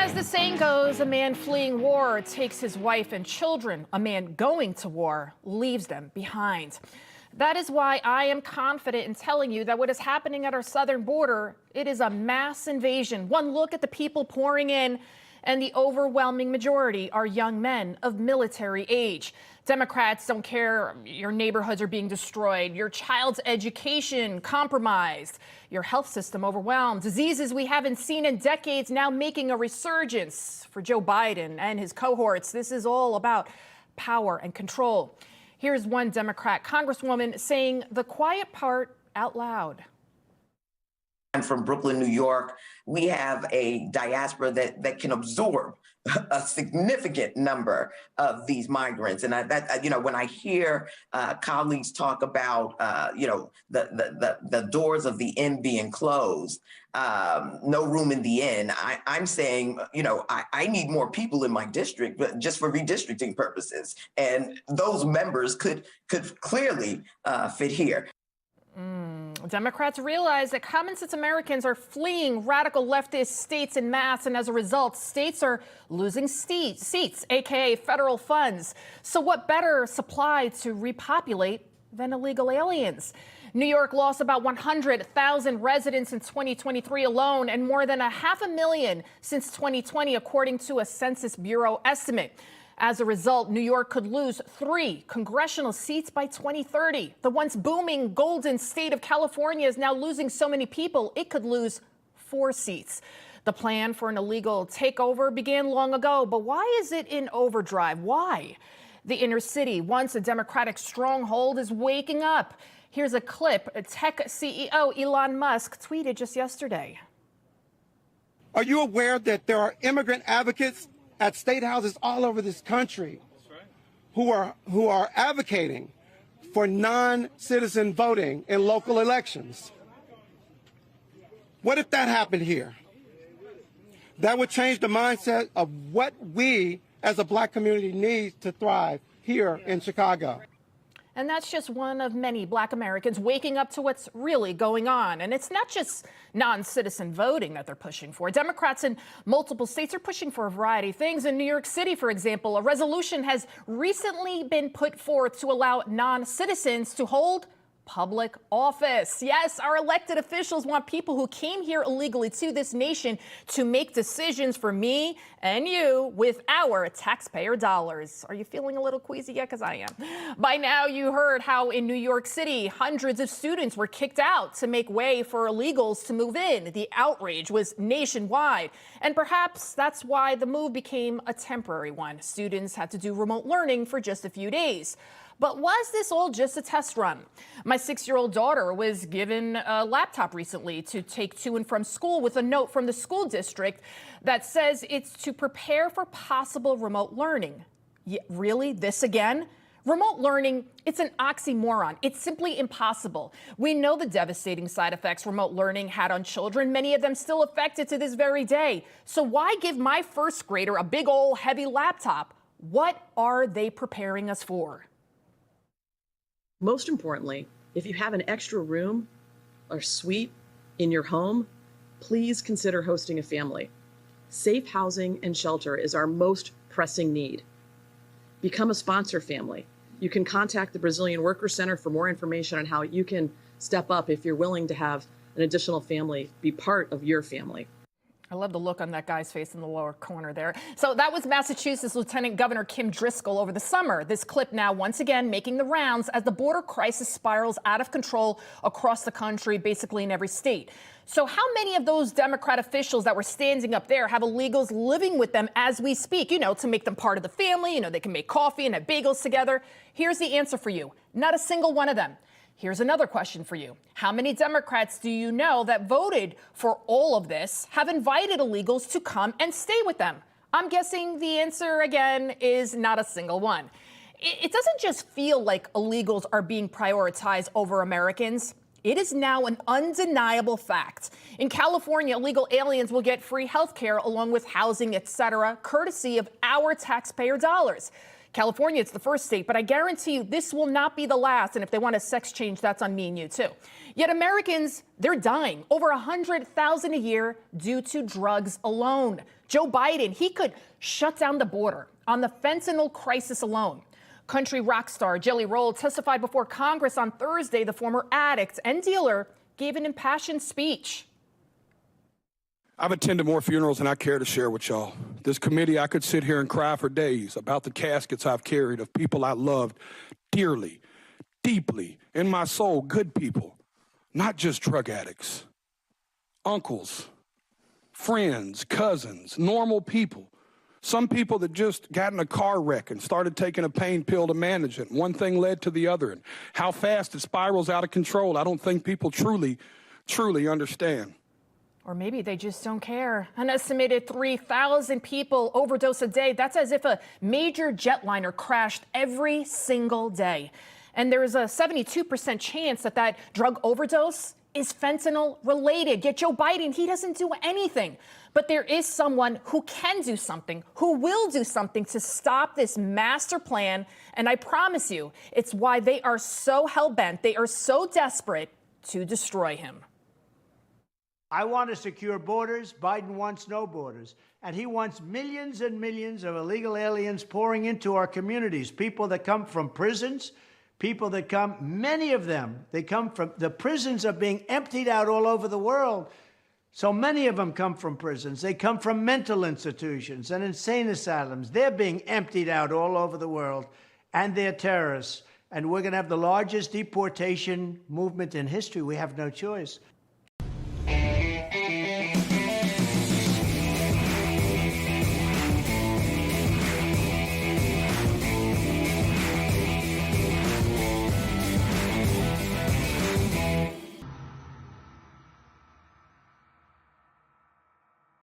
As the saying goes, a man fleeing war takes his wife and children. A man going to war leaves them behind. That is why I am confident in telling you that what is happening at our southern border, it is a mass invasion. One look at the people pouring in, and the overwhelming majority are young men of military age. Democrats don't care your neighborhoods are being destroyed, your child's education compromised, your health system overwhelmed, diseases we haven't seen in decades now making a resurgence. For Joe Biden and his cohorts, this is all about power and control. Here's one Democrat congresswoman saying the quiet part out loud. I'm from Brooklyn, New York. We have a diaspora that can absorb a significant number of these migrants. And when I hear colleagues talk about, the doors of the inn being closed, no room in the inn, I'm saying, I need more people in my district, but just for redistricting purposes. And those members could clearly fit here. Democrats realize that common sense Americans are fleeing radical leftist states en masse, and as a result, states are losing seats, aka federal funds. So what better supply to repopulate than illegal aliens? New York lost about 100,000 residents in 2023 alone, and more than 500,000 since 2020, according to a Census Bureau estimate. As a result, New York could lose 3 congressional seats by 2030. The once booming golden state of California is now losing so many people, it could lose 4 seats. The plan for an illegal takeover began long ago, but why is it in overdrive? Why? The inner city, once a Democratic stronghold, is waking up. Here's a clip. Tech CEO Elon Musk tweeted just yesterday. Are you aware that there are immigrant advocates at state houses all over this country who are advocating for non-citizen voting in local elections? What if that happened here? That would change the mindset of what we as a black community need to thrive here in Chicago. And that's just one of many black Americans waking up to what's really going on. And it's not just non-citizen voting that they're pushing for. Democrats in multiple states are pushing for a variety of things. In New York City, for example, a resolution has recently been put forth to allow non-citizens to hold public office. Yes, our elected officials want people who came here illegally to this nation to make decisions for me and you with our taxpayer dollars. Are you feeling a little queasy yet? Because I am. By now, you heard how in New York City, hundreds of students were kicked out to make way for illegals to move in. The outrage was nationwide. And perhaps that's why the move became a temporary one. Students had to do remote learning for just a few days. But was this all just a test run? My 6-year-old daughter was given a laptop recently to take to and from school with a note from the school district that says it's to prepare for possible remote learning. Really? This again? Remote learning, it's an oxymoron. It's simply impossible. We know the devastating side effects remote learning had on children, many of them still affected to this very day. So why give my first grader a big old heavy laptop? What are they preparing us for? Most importantly, if you have an extra room or suite in your home, please consider hosting a family. Safe housing and shelter is our most pressing need. Become a sponsor family. You can contact the Brazilian Worker Center for more information on how you can step up if you're willing to have an additional family be part of your family. I love the look on that guy's face in the lower corner there. So that was Massachusetts Lieutenant Governor Kim Driscoll over the summer. This clip now once again making the rounds as the border crisis spirals out of control across the country, basically in every state. So how many of those Democrat officials that were standing up there have illegals living with them as we speak, to make them part of the family? They can make coffee and have bagels together. Here's the answer for you. Not a single one of them. Here's another question for you. How many Democrats do you know that voted for all of this have invited illegals to come and stay with them? I'm guessing the answer, again, is not a single one. It doesn't just feel like illegals are being prioritized over Americans. It is now an undeniable fact. In California, illegal aliens will get free health care along with housing, etc., courtesy of our taxpayer dollars. California, it's the first state, but I guarantee you this will not be the last. And if they want a sex change, that's on me and you too. Yet Americans, they're dying over 100,000 a year due to drugs alone. Joe Biden, he could shut down the border on the fentanyl crisis alone. Country rock star Jelly Roll testified before Congress on Thursday. The former addict and dealer gave an impassioned speech. I've attended more funerals than I care to share with y'all. This committee, I could sit here and cry for days about the caskets I've carried of people I loved dearly, deeply, in my soul, good people, not just drug addicts, uncles, friends, cousins, normal people. Some people that just got in a car wreck and started taking a pain pill to manage it. One thing led to the other. And how fast it spirals out of control, I don't think people truly understand. Or maybe they just don't care. An estimated 3,000 people overdose a day. That's as if a major jetliner crashed every single day. And there's a 72% chance that that drug overdose is fentanyl related. Yet Joe Biden, he doesn't do anything. But there is someone who can do something, who will do something to stop this master plan. And I promise you, it's why they are so hell-bent, they are so desperate to destroy him. I want to secure borders. Biden wants no borders. And he wants millions and millions of illegal aliens pouring into our communities, people that come from prisons, people that come, many of them, they come from, the prisons are being emptied out all over the world. So many of them come from prisons. They come from mental institutions and insane asylums. They're being emptied out all over the world, and they're terrorists. And we're going to have the largest deportation movement in history. We have no choice.